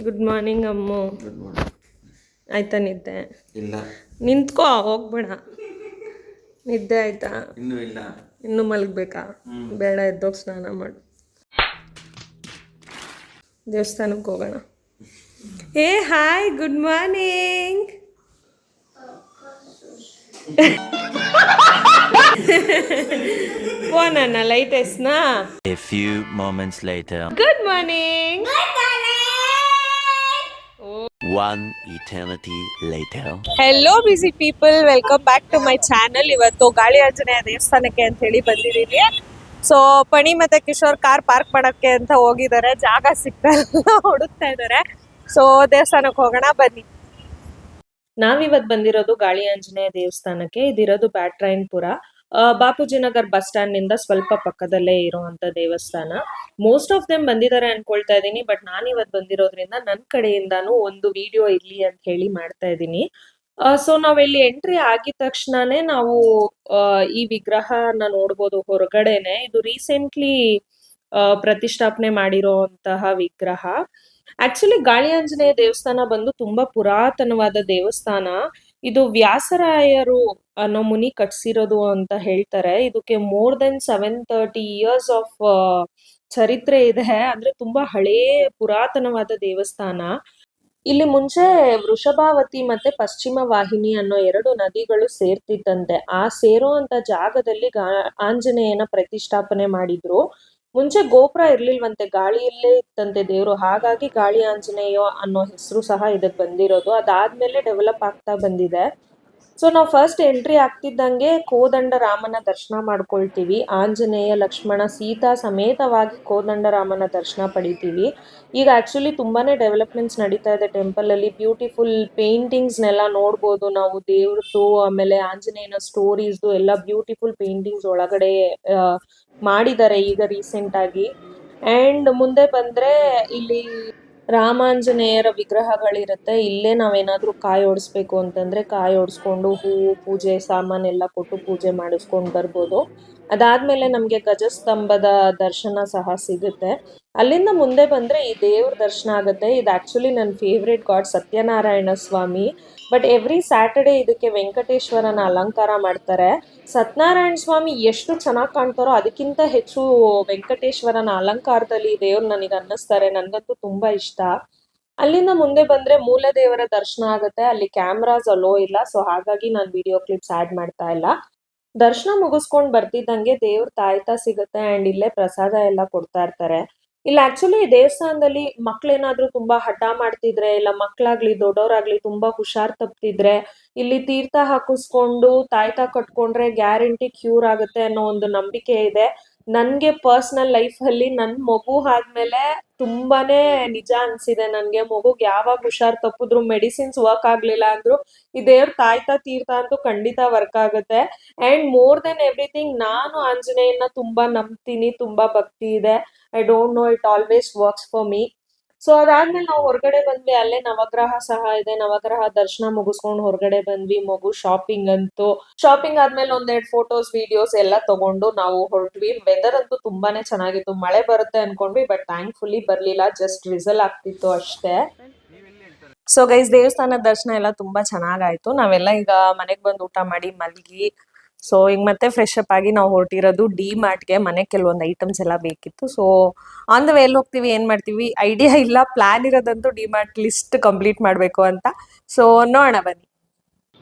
Good morning Ammu. Good morning. ಆಯ್ತಾ ನಿದ್ದೆ? ಇಲ್ಲ, ನಿಂತ್ಕೋ, ಹೋಗ್ಬೇಡ. ನಿದ್ದೆ ಆಯ್ತಾ? ಇನ್ನೂ ಇಲ್ಲ. ಇನ್ನೂ ಮಲಗಬೇಕಾ? ಬೇಡ, ಎದ್ದೋಗಿ ಸ್ನಾನ ಮಾಡು. ದೇವಸ್ಥಾನಕ್ಕೆ ಹೋಗೋಣ. ಏ ಹಾಯ್, ಗುಡ್ ಮಾರ್ನಿಂಗ್. ಫೋನನ್ನ ಲೈಟ್ ಎಸ್ನಾ? A few moments later. Good morning. One eternity later. Hello busy people, welcome back to my channel. ಇವತ್ತು ಗಾಳಿ ಆಂಜನೇಯ ದೇವಸ್ಥಾನಕ್ಕೆ ಅಂತ ಹೇಳಿ ಬಂದಿದ್ದೀವಿ. ಸೊ ಪಣಿ ಮತ್ತೆ ಕಿಶೋರ್ ಕಾರ್ ಪಾರ್ಕ್ ಮಾಡಕ್ಕೆ ಅಂತ ಹೋಗಿದ್ದಾರೆ, ಜಾಗ ಸಿಗ್ತಾ ಹುಡುಕ್ತಾ ಇದ್ದಾರೆ. ಸೊ ದೇವಸ್ಥಾನಕ್ಕೆ ಹೋಗೋಣ ಬನ್ನಿ. ನಾವಿವತ್ತು ಬಂದಿರೋದು ಗಾಳಿ ಆಂಜನೇಯ ದೇವಸ್ಥಾನಕ್ಕೆ. ಇದಿರೋದು ಬ್ಯಾಟ್ರಾಯನ್ಪುರ, ಬಾಪೂಜಿ ನಗರ್ ಬಸ್ ಸ್ಟ್ಯಾಂಡ್ ನಿಂದ ಸ್ವಲ್ಪ ಪಕ್ಕದಲ್ಲೇ ಇರುವಂತ ದೇವಸ್ಥಾನ. ಮೋಸ್ಟ್ ಆಫ್ ದೆಮ್ ಬಂದಿದ್ದಾರೆ ಅನ್ಕೊಳ್ತಾ ಇದ್ದೀನಿ, ಬಟ್ ನಾನು ಇವತ್ತು ಬಂದಿರೋದ್ರಿಂದ ನನ್ನ ಕಡೆಯಿಂದಾನು ಒಂದು ವಿಡಿಯೋ ಇರ್ಲಿ ಅಂತ ಹೇಳಿ ಮಾಡ್ತಾ ಇದ್ದೀನಿ. ಸೊ ನಾವಿಲ್ಲಿ ಎಂಟ್ರಿ ಆಗಿದ ತಕ್ಷಣನೇ ನಾವು ಈ ವಿಗ್ರಹನ ನೋಡ್ಬೋದು ಹೊರಗಡೆನೆ. ಇದು ರೀಸೆಂಟ್ಲಿ ಪ್ರತಿಷ್ಠಾಪನೆ ಮಾಡಿರುವಂತಹ ವಿಗ್ರಹ. ಆಕ್ಚುಲಿ ಗಾಳಿ ಆಂಜನೇಯ ದೇವಸ್ಥಾನ ಬಂದು ತುಂಬಾ ಪುರಾತನವಾದ ದೇವಸ್ಥಾನ. ಇದು ವ್ಯಾಸರಾಯರು ಅನ್ನೋ ಮುನಿ ಕಟ್ಸಿರೋದು ಅಂತ ಹೇಳ್ತಾರೆ. ಇದಕ್ಕೆ ಮೋರ್ ದೆನ್ 730 ಇಯರ್ಸ್ ಆಫ್ ಚರಿತ್ರೆ ಇದೆ. ಅಂದ್ರೆ ತುಂಬಾ ಹಳೇ ಪುರಾತನವಾದ ದೇವಸ್ಥಾನ. ಇಲ್ಲಿ ಮುಂಚೆ ವೃಷಭಾವತಿ ಮತ್ತೆ ಪಶ್ಚಿಮ ವಾಹಿನಿ ಅನ್ನೋ 2 ನದಿಗಳು ಸೇರ್ತಿತ್ತಂತೆ. ಆ ಸೇರುವಂತ ಜಾಗದಲ್ಲಿ ಆಂಜನೇಯನ ಪ್ರತಿಷ್ಠಾಪನೆ ಮಾಡಿದ್ರು. ಮುಂಚೆ ಗೋಪುರ ಇರ್ಲಿಲ್ವಂತೆ, ಗಾಳಿಯಲ್ಲೇ ಇತ್ತಂತೆ ದೇವ್ರು. ಹಾಗಾಗಿ ಗಾಳಿ ಆಂಜನೇಯ ಅನ್ನೋ ಹೆಸರು ಸಹ ಇದಕ್ಕೆ ಬಂದಿರೋದು. ಅದಾದ್ಮೇಲೆ ಡೆವಲಪ್ ಆಗ್ತಾ ಬಂದಿದೆ. ಸೊ ನಾವು ಫಸ್ಟ್ ಎಂಟ್ರಿ ಆಗ್ತಿದ್ದಂಗೆ ಕೋದಂಡ ರಾಮನ ದರ್ಶನ ಮಾಡ್ಕೊಳ್ತೀವಿ. ಆಂಜನೇಯ, ಲಕ್ಷ್ಮಣ, ಸೀತಾ ಸಮೇತವಾಗಿ ಕೋದಂಡ ರಾಮನ ದರ್ಶನ ಪಡಿತೀವಿ. ಈಗ ಆಕ್ಚುಲಿ ತುಂಬಾನೇ ಡೆವಲಪ್ಮೆಂಟ್ಸ್ ನಡೀತಾ ಇದೆ ಟೆಂಪಲ್ ಅಲ್ಲಿ. ಬ್ಯೂಟಿಫುಲ್ ಪೇಂಟಿಂಗ್ಸ್ನೆಲ್ಲ ನೋಡ್ಬೋದು ನಾವು. ದೇವ್ರದ್ದು ಆಮೇಲೆ ಆಂಜನೇಯನ ಸ್ಟೋರೀಸ್ದು ಎಲ್ಲ ಬ್ಯೂಟಿಫುಲ್ ಪೇಂಟಿಂಗ್ಸ್ ಒಳಗಡೆ ಮಾಡಿದ್ದಾರೆ ಈಗ ರೀಸೆಂಟ್ ಆಗಿ. ಅಂಡ್ ಮುಂದೆ ಬಂದ್ರೆ ಇಲ್ಲಿ ರಾಮಾಂಜನೇಯರ ವಿಗ್ರಹಗಳಿರುತ್ತೆ. ಇಲ್ಲೇ ನಾವೇನಾದ್ರೂ ಕಾಯಿ ಓಡಿಸ್ಬೇಕು ಅಂತಂದ್ರೆ ಕಾಯಿ ಓಡಿಸ್ಕೊಂಡು ಹೂವು ಪೂಜೆ ಸಾಮಾನೆಲ್ಲ ಕೊಟ್ಟು ಪೂಜೆ ಮಾಡಿಸ್ಕೊಂಡು ಬರ್ಬೋದು. ಅದಾದ್ಮೇಲೆ ನಮ್ಗೆ ಗಜಸ್ತಂಭದ ದರ್ಶನ ಸಹ ಸಿಗುತ್ತೆ. ಅಲ್ಲಿಂದ ಮುಂದೆ ಬಂದ್ರೆ ಈ ದೇವ್ರ ದರ್ಶನ ಆಗುತ್ತೆ. ಇದು ಆಕ್ಚುಲಿ ನನ್ನ favourite god Satyanarayana Swami. But every Saturday ಇದಕ್ಕೆ ವೆಂಕಟೇಶ್ವರನ ಅಲಂಕಾರ ಮಾಡ್ತಾರೆ. ಸತ್ಯನಾರಾಯಣ ಸ್ವಾಮಿ ಎಷ್ಟು ಚೆನ್ನಾಗಿ ಕಾಣ್ತಾರೋ ಅದಕ್ಕಿಂತ ಹೆಚ್ಚು ವೆಂಕಟೇಶ್ವರನ ಅಲಂಕಾರದಲ್ಲಿ ದೇವ್ರು ನನಗೆ ಅನ್ನಿಸ್ತಾರೆ. ನನ್ಗಂತೂ ತುಂಬಾ ಇಷ್ಟ. ಅಲ್ಲಿಂದ ಮುಂದೆ ಬಂದ್ರೆ ಮೂಲ ದೇವರ ದರ್ಶನ ಆಗುತ್ತೆ. ಅಲ್ಲಿ ಕ್ಯಾಮ್ರಾಸ್ ಅಲೋ ಇಲ್ಲ, ಸೊ ಹಾಗಾಗಿ ನಾನು ವಿಡಿಯೋ ಕ್ಲಿಪ್ಸ್ ಆಡ್ ಮಾಡ್ತಾ ಇಲ್ಲ. ದರ್ಶನ ಮುಗಿಸ್ಕೊಂಡ್ ಬರ್ತಿದ್ದಂಗೆ ದೇವ್ರ ತಾಯ್ತಾ ಸಿಗುತ್ತೆ. ಅಂಡ್ ಇಲ್ಲೇ ಪ್ರಸಾದ ಎಲ್ಲ ಕೊಡ್ತಾ ಇರ್ತಾರೆ. ಇಲ್ಲ ಆಕ್ಚುಲಿ ದೇವಸ್ಥಾನದಲ್ಲಿ ಮಕ್ಳೇನಾದ್ರೂ ತುಂಬಾ ಹಠ ಮಾಡ್ತಿದ್ರೆ, ಇಲ್ಲ ಮಕ್ಳಾಗ್ಲಿ ದೊಡ್ಡವರಾಗ್ಲಿ ತುಂಬಾ ಹುಷಾರ್ ತಪ್ತಿದ್ರೆ ಇಲ್ಲಿ ತೀರ್ಥ ಹಾಕಿಸ್ಕೊಂಡು ತಾಯ್ತಾ ಕಟ್ಕೊಂಡ್ರೆ ಗ್ಯಾರಂಟಿ ಕ್ಯೂರ್ ಆಗುತ್ತೆ ಅನ್ನೋ ಒಂದು ನಂಬಿಕೆ ಇದೆ. ನನ್ಗೆ ಪರ್ಸನಲ್ ಲೈಫ್ ಅಲ್ಲಿ ನನ್ ಮಗು ಆದ್ಮೇಲೆ ತುಂಬಾನೇ ನಿಜ ಅನ್ಸಿದೆ. ನನ್ಗೆ ಮಗುಗ್ ಯಾವಾಗ ಹುಷಾರ್ ತಪ್ಪಿದ್ರು, ಮೆಡಿಸಿನ್ಸ್ ವರ್ಕ್ ಆಗ್ಲಿಲ್ಲ ಅಂದ್ರು ಈ ದೇವ್ರ ತಾಯ್ತಾ ತೀರ್ಥ ಅಂತೂ ಖಂಡಿತ ವರ್ಕ್ ಆಗುತ್ತೆ. ಅಂಡ್ ಮೋರ್ ದೆನ್ ಎವ್ರಿಥಿಂಗ್ ನಾನು ಆಂಜನೇಯನ ತುಂಬಾ ನಂಬ್ತೀನಿ, ತುಂಬಾ ಭಕ್ತಿ ಇದೆ. I don't know, it always works for me. So ಅದಾದ್ಮೇಲೆ ನಾವು ಹೊರಗಡೆ ಬಂದ್ವಿ. ಅಲ್ಲೇ ನವಗ್ರಹ ಸಹ ಇದೆ. ನವಗ್ರಹ ದರ್ಶನ ಮುಗಿಸ್ಕೊಂಡು ಹೊರಗಡೆ ಬಂದ್ವಿ. ಮಗು ಶಾಪಿಂಗ್ ಆದ್ಮೇಲೆ ಒಂದೆರಡು ಫೋಟೋಸ್ ವಿಡಿಯೋಸ್ ಎಲ್ಲ ತಗೊಂಡು ನಾವು ಹೊರಟ್ವಿ. ವೆದರ್ ಅಂತೂ ತುಂಬಾನೇ ಚೆನ್ನಾಗಿತ್ತು. ಮಳೆ ಬರುತ್ತೆ ಅನ್ಕೊಂಡ್ವಿ, ಬಟ್ ಥ್ಯಾಂಕ್ಫುಲಿ ಬರ್ಲಿಲ್ಲ. ಜಸ್ಟ್ ರಿಸಲ್ ಆಗ್ತಿತ್ತು ಅಷ್ಟೇ. ಸೊ ಗೈಸ್, ದೇವಸ್ಥಾನದ ದರ್ಶನ ಎಲ್ಲ ತುಂಬಾ ಚೆನ್ನಾಗಾಯ್ತು. ನಾವೆಲ್ಲ ಈಗ ಮನೆಗೆ ಬಂದು ಊಟ ಮಾಡಿ ಮಲ್ಗಿ, ಸೊ ಈಗ ಮತ್ತೆ ಫ್ರೆಶ್ ಅಪ್ ಆಗಿ ನಾವು ಹೊರಟಿರೋದು ಡಿ ಮಾರ್ಟ್ಗೆ. ಮನೆಗೆ ಕೆಲವೊಂದು ಐಟಮ್ಸ್ ಎಲ್ಲ ಬೇಕಿತ್ತು. ಸೊ ಆನ್ ದ ವೇ ಎಲ್ಲಿ ಹೋಗ್ತೀವಿ, ಏನ್ ಮಾಡ್ತೀವಿ ಐಡಿಯಾ ಇಲ್ಲ. ಪ್ಲಾನ್ ಇರೋದಂತೂ ಡಿ ಮಾರ್ಟ್ ಲಿಸ್ಟ್ ಕಂಪ್ಲೀಟ್ ಮಾಡ್ಬೇಕು ಅಂತ. ಸೊ ನೋಡೋಣ ಬನ್ನಿ.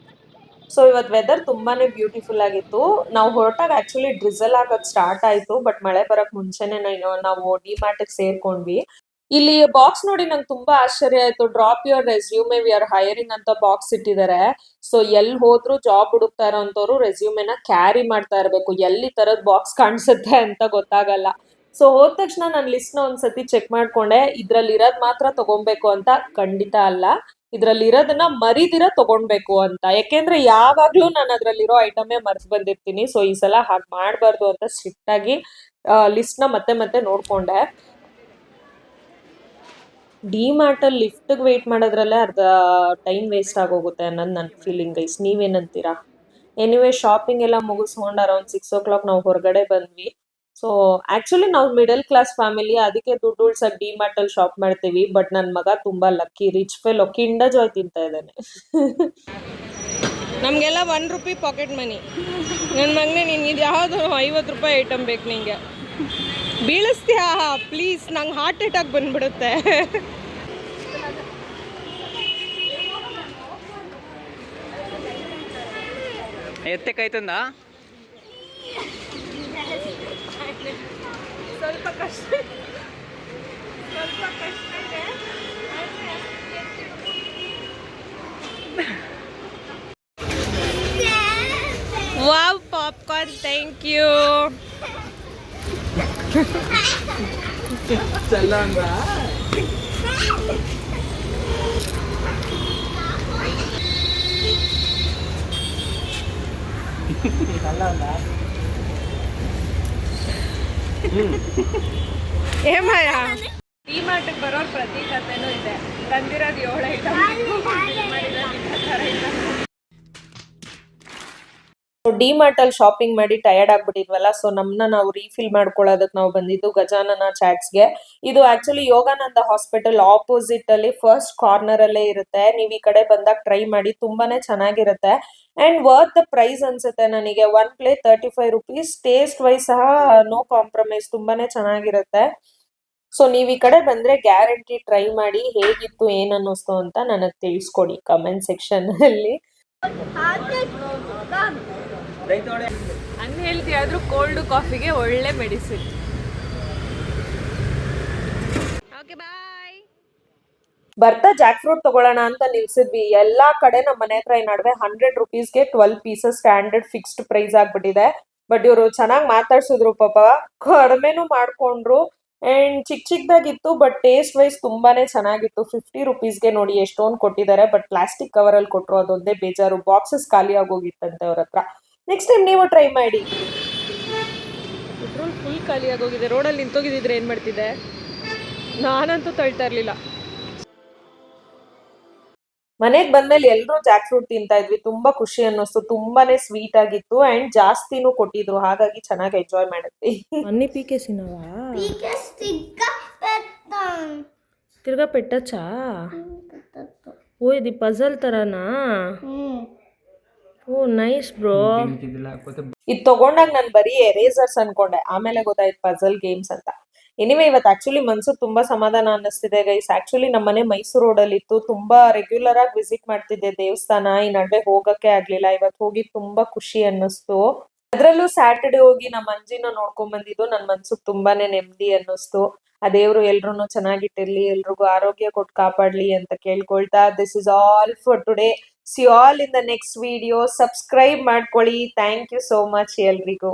ಸೊ ಇವತ್ತು ವೆದರ್ ತುಂಬಾನೇ ಬ್ಯೂಟಿಫುಲ್ ಆಗಿತ್ತು. ನಾವು ಹೊರಟಾಗ ಆಕ್ಚುಲಿ ಡ್ರಿಸಲ್ ಆಗೋದ್ ಸ್ಟಾರ್ಟ್ ಆಯ್ತು, ಬಟ್ ಮಳೆ ಬರಕ್ ಮುಂಚೆನೆ ನಾವು ಡಿ ಮಾರ್ಟ್ ಸೇರ್ಕೊಂಡ್ವಿ. ಇಲ್ಲಿ ಬಾಕ್ಸ್ ನೋಡಿ ನಂಗೆ ತುಂಬಾ ಆಶ್ಚರ್ಯ ಆಯ್ತು. Drop your resume, we are hiring ಅಂತ ಬಾಕ್ಸ್ ಇಟ್ಟಿದ್ದಾರೆ. ಸೊ ಎಲ್ಲಿ ಹೋದ್ರು ಜಾಬ್ ಹುಡುಕ್ತಾ ಇರೋಂಥವ್ರು ರೆಸ್ಯೂಮೆನ ಕ್ಯಾರಿ ಮಾಡ್ತಾ ಇರ್ಬೇಕು. ಎಲ್ಲಿ ತರದ್ ಬಾಕ್ಸ್ ಕಾಣಿಸುತ್ತೆ ಅಂತ ಗೊತ್ತಾಗಲ್ಲ. ಸೊ ಹೋದ ತಕ್ಷಣ ನಾನು ಲಿಸ್ಟ್ ನ ಒಂದ್ಸತಿ ಚೆಕ್ ಮಾಡ್ಕೊಂಡೆ. ಇದ್ರಲ್ಲಿ ಇರೋದ್ ಮಾತ್ರ ತಗೊಬೇಕು ಅಂತ ಖಂಡಿತ ಅಲ್ಲ. ಇದ್ರಲ್ಲಿ ಇರೋದನ್ನ ಮರಿದಿರ ತಗೊಳ್ಬೇಕು ಅಂತ. ಯಾಕೆಂದ್ರೆ ಯಾವಾಗ್ಲೂ ನಾನು ಅದ್ರಲ್ಲಿರೋ ಐಟಮೇ ಮರ್ತ್ ಬಂದಿರ್ತೀನಿ. ಸೊ ಈ ಸಲ ಹಾಗೆ ಮಾಡ್ಬಾರ್ದು ಅಂತ ಸ್ಟ್ರಿಕ್ಟ್ ಆಗಿ ಲಿಸ್ಟ್ ನ ಮತ್ತೆ ಮತ್ತೆ ನೋಡ್ಕೊಂಡೆ. ಡಿ ಮಾರ್ಟ್ ಅಲ್ಲಿ ಲಿಫ್ಟ್ ವೇಟ್ ಮಾಡೋದ್ರಲ್ಲೇ ಅರ್ಧ ಟೈಮ್ ವೇಸ್ಟ್ ಆಗೋಗುತ್ತೆ ಅನ್ನೋದು ನನ್ನ ಫೀಲಿಂಗ್ ಗೈಸ್. ನೀವೇನಂತೀರಾ? ಎನಿವೇ ಶಾಪಿಂಗ್ ಎಲ್ಲ ಮುಗಿಸ್ಕೊಂಡು ಅರೌಂಡ್ 6 o'clock ನಾವು ಹೊರಗಡೆ ಬಂದ್ವಿ. ಸೊ ಆಕ್ಚುಲಿ ನಾವು ಮಿಡಲ್ ಕ್ಲಾಸ್ ಫ್ಯಾಮಿಲಿ, ಅದಕ್ಕೆ ದುಡ್ಡು ಉಳ್ಸಕ್ ಡಿಮಾರ್ಟ್ ಅಲ್ಲಿ ಶಾಪ್ ಮಾಡ್ತೀವಿ. ಬಟ್ ನನ್ ಮಗ ತುಂಬಾ lucky, rich fellow, Kinder Joy ತಿಂತಾ ಇದ್ದಾನೆ. ನಮ್ಗೆಲ್ಲ ₹1 ಪಾಕೆಟ್ ಮನಿ. ನನ್ನ ಮಗನೇ ನಿನ್ಗೆ ಇದು ಯಾವುದು ₹50 ಐಟಮ್ ಬೇಕು ನಿಂಗೆ, ಬೀಳಿಸ್ತೀಯಾ ಪ್ಲೀಸ್, ನಂಗೆ ಹಾರ್ಟ್ ಅಟ್ಯಾಕ್ ಬಂದ್ಬಿಡುತ್ತೆ. ಎತ್ತೆ ಕೈತಂದ ಸ್ವಲ್ಪ ಕಷ್ಟ ಇದೆ. Wow, popcorn, thank you. ಏಮಯ್ಯ, ಡಿಮಾರ್ಟ್ಗೆ ಬರೋರ್ ಪ್ರತಿ ಕಥೆನೂ ಇದೆ. ತಂದಿರೋದು 7 ಐಟಮ್, ಡಿಮಾರ್ಟ್ ಅಲ್ಲಿ ಶಾಪಿಂಗ್ ಮಾಡಿ ಟಯರ್ಡ್ ಆಗ್ಬಿಟ್ಟಿದ್ವಲ್ಲ, ಸೊ ನಮ್ನ ನಾವು ರೀಫಿಲ್ ಮಾಡ್ಕೊಳ್ಳೋದಕ್ಕೆ ನಾವು ಬಂದಿದ್ದು ಗಜಾನನ ಚಾಟ್ಸ್ಗೆ. ಇದು ಆಕ್ಚುಲಿ ಯೋಗಾನಂದ ಹಾಸ್ಪಿಟಲ್ ಆಪೋಸಿಟ್ ಅಲ್ಲಿ ಫಸ್ಟ್ ಕಾರ್ನರ್ ಅಲ್ಲೇ ಇರುತ್ತೆ. ನೀವು ಈ ಕಡೆ ಬಂದಾಗ ಟ್ರೈ ಮಾಡಿ, ತುಂಬಾನೇ ಚೆನ್ನಾಗಿರುತ್ತೆ ಅಂಡ್ ವರ್ತ್ ದ ಪ್ರೈಸ್ ಅನ್ಸುತ್ತೆ ನನಗೆ. 1 ಪ್ಲೇಟ್ ₹35. ಟೇಸ್ಟ್ ವೈಸ್ ಸಹ ನೋ ಕಾಂಪ್ರಮೈಸ್, ತುಂಬಾನೇ ಚೆನ್ನಾಗಿರುತ್ತೆ. ಸೊ ನೀವ್ ಈ ಕಡೆ ಬಂದ್ರೆ ಗ್ಯಾರಂಟಿ ಟ್ರೈ ಮಾಡಿ, ಹೇಗಿತ್ತು ಏನ್ ಅನ್ನಿಸ್ತು ಅಂತ ನನಗ್ ತಿಳಿಸ್ಕೊಡಿ ಕಮೆಂಟ್ ಸೆಕ್ಷನ್ ಅಲ್ಲಿ. ಅನ್ಹೆಲ್ತಿ ಆದ್ರೂ ಕೋಲ್ಡ್ ಕಾಫಿಗೆ ಒಳ್ಳೆ ಮೆಡಿಸಿನ್. Okay bye. ಬರ್ತಾ ಜಾಕ್ ಫ್ರೂಟ್ ತಗೊಳ್ಳೋಣ ಅಂತ ನಿಲ್ಸಿದ್ವಿ. ಎಲ್ಲಾ ಕಡೆ ನಮ್ಮ ಮನೆ ಹತ್ರ ಈ ನಡುವೆ ₹100ಗೆ 12 ಪೀಸಸ್ ಸ್ಟ್ಯಾಂಡರ್ಡ್ ಫಿಕ್ಸ್ಡ್ ಪ್ರೈಸ್ ಆಗ್ಬಿಟ್ಟಿದೆ. ಬಟ್ ಇವರು ಚೆನ್ನಾಗಿ ಮಾತಾಡ್ಸಿದ್ರು ಪಾಪ, ಕಡಿಮೆನು ಮಾಡ್ಕೊಂಡ್ರು ಅಂಡ್ ಚಿಕ್ಕದಾಗಿತ್ತು. ಬಟ್ ಟೇಸ್ಟ್ ವೈಸ್ ತುಂಬಾನೇ ಚೆನ್ನಾಗಿತ್ತು. ₹50ಗೆ ನೋಡಿ ಎಷ್ಟೊಂದು ಕೊಟ್ಟಿದ್ದಾರೆ. ಬಟ್ ಪ್ಲಾಸ್ಟಿಕ್ ಕವರ್ ಅಲ್ಲಿ ಕೊಟ್ರು, ಅದೊಂದೇ ಬೇಜಾರು. ಬಾಕ್ಸಸ್ ಖಾಲಿ ಆಗೋಗಿತ್ತಂತೆ ಅವ್ರ ಹತ್ರ. ನೆಕ್ಸ್ಟ್ ಟೈಮ್ ನೀವು ಟ್ರೈ ಮಾಡಿ. ಪೆಟ್ರೋಲ್ ಫುಲ್ ಖಾಲಿ ಆಗೋಗಿದೆ. ರೋಡಲ್ಲಿ ನಿಂತೋಗಿದ್ರೆ ಏನ್ ಮಾಡ್ತಿದ್ದೆ, ನಾನಂತೂ ತಳ್ತಾ ಇರ್ಲಿಲ್ಲ. ಮನೆಗ್ ಬಂದ್ಮೇಲೆ ಎಲ್ರು ಜಾಕ್ ಫ್ರೂಟ್ ತಿಂತಾ ಇದ್ವಿ. ತುಂಬಾ ಖುಷಿ ಅನ್ನಿಸ್ತು. ತುಂಬಾನೇ ಸ್ವೀಟ್ ಆಗಿತ್ತು ಅಂಡ್ ಜಾಸ್ತಿನೂ ಕೊಟ್ಟಿದ್ರು, ಹಾಗಾಗಿ ಚೆನ್ನಾಗಿ ಎಂಜಾಯ್ ಮಾಡಿದ್ವಿ. అన్ని పీకేసినవా? తిరగా పెట్టచ్చా? ఓ ఇది పజల్ తరనా? ಓ ನೈಸ್ ಬ್ರೋ. ಇದು ತಗೊಂಡಾಗ ನಾನು ಬರೀ ಎರೇಸರ್ಸ್ ಅನ್ಕೊಂಡೆ, ಆಮೇಲೆ ಗೊತ್ತಾಯ್ತು ಪಜಲ್ ಗೇಮ್ಸ್ ಅಂತ. ಎನಿವೆ ಇವತ್ತು ಆಕ್ಚುಲಿ ಮನ್ಸು ತುಂಬಾ ಸಮಾಧಾನ ಅನ್ನಿಸ್ತಿದೆ ಗೈಸ್. ಆಕ್ಚುಲಿ ನಮ್ಮನೆ ಮೈಸೂರು ರೋಡ್ ಅಲ್ಲಿ ಇತ್ತು. ತುಂಬಾ ರೆಗ್ಯುಲರ್ ಆಗಿ ವಿಸಿಟ್ ಮಾಡ್ತಿದ್ದೆ ದೇವಸ್ಥಾನ. ಈ ನಡುವೆ ಹೋಗಕ್ಕೆ ಆಗ್ಲಿಲ್ಲ. ಇವತ್ತು ಹೋಗಿ ತುಂಬಾ ಖುಷಿ ಅನ್ನಿಸ್ತು. ಅದ್ರಲ್ಲೂ ಸ್ಯಾಟರ್ಡೆ ಹೋಗಿ ನಮ್ಮ ಅಜ್ಜಿನ ನೋಡ್ಕೊಂಡ್ ಬಂದಿದ್ದು ನನ್ ಮನ್ಸಿಗೆ ತುಂಬಾನೇ ನೆಮ್ಮದಿ ಅನ್ನಿಸ್ತು. ಆ ದೇವ್ರು ಎಲ್ರು ಚೆನ್ನಾಗಿಟ್ಟಿರ್ಲಿ, ಎಲ್ರಿಗೂ ಆರೋಗ್ಯ ಕೊಟ್ಟು ಕಾಪಾಡ್ಲಿ ಅಂತ ಕೇಳ್ಕೊಳ್ತಾ, this is all for today. C all in the next video. Subscribe ಮಾಡ್ಕೊಳ್ಳಿ. ಥ್ಯಾಂಕ್ ಯು ಸೋ ಮಚ್ ಎಲ್ರಿಗೂ.